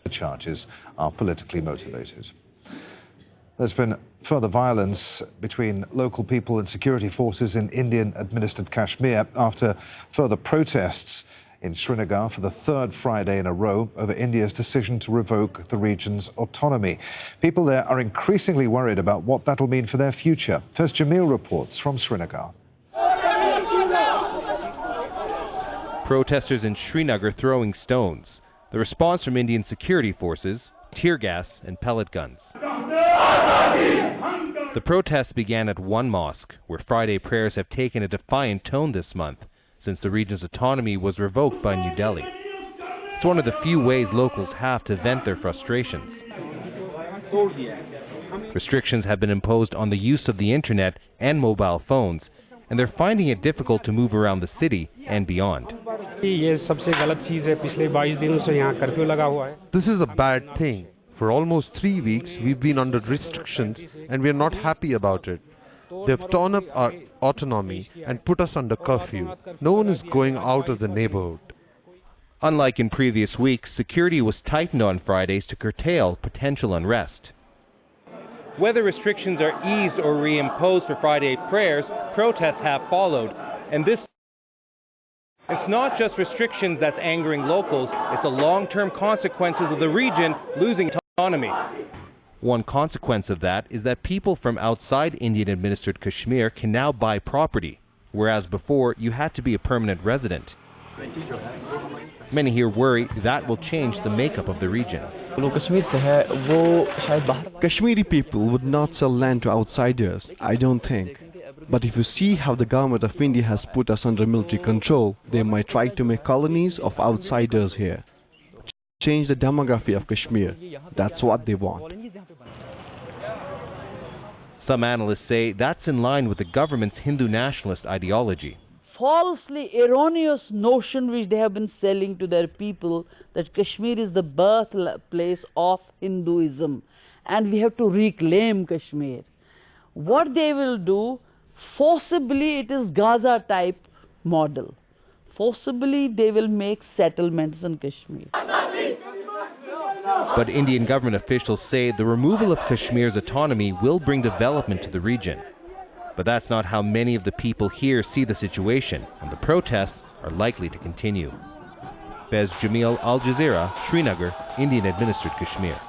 The charges are politically motivated. There's been further violence between local people and security forces in Indian-administered Kashmir after further protests in Srinagar for the third Friday in a row over India's decision to revoke the region's autonomy. People there are increasingly worried about what that will mean for their future. First, Jamil reports from Srinagar. Protesters in Srinagar throwing stones. The response from Indian security forces, tear gas and pellet guns. The protests began at one mosque, where Friday prayers have taken a defiant tone this month, since the region's autonomy was revoked by New Delhi. It's one of the few ways locals have to vent their frustrations. Restrictions have been imposed on the use of the internet and mobile phones, and they're finding it difficult to move around the city and beyond. This is a bad thing. For almost 3 weeks, we've been under restrictions and we're not happy about it. They've torn up our autonomy and put us under curfew. No one is going out of the neighborhood. Unlike in previous weeks, security was tightened on Fridays to curtail potential unrest. Whether restrictions are eased or reimposed for Friday prayers, protests have followed. And it's not just restrictions that's angering locals, it's the long-term consequences of the region losing autonomy. One consequence of that is that people from outside Indian-administered Kashmir can now buy property, whereas before you had to be a permanent resident. Many here worry that will change the makeup of the region. Kashmiri people would not sell land to outsiders, I don't think. But if you see how the government of India has put us under military control, they might try to make colonies of outsiders here. Change the demography of Kashmir. That's what they want. Some analysts say that's in line with the government's Hindu nationalist ideology. Falsely erroneous notion which they have been selling to their people that Kashmir is the birthplace of Hinduism and we have to reclaim Kashmir. What they will do, forcibly it is Gaza type model. Forcibly they will make settlements in Kashmir. But Indian government officials say the removal of Kashmir's autonomy will bring development to the region. But that's not how many of the people here see the situation, and the protests are likely to continue. Fez Jamil, Al Jazeera, Srinagar, Indian-administered Kashmir.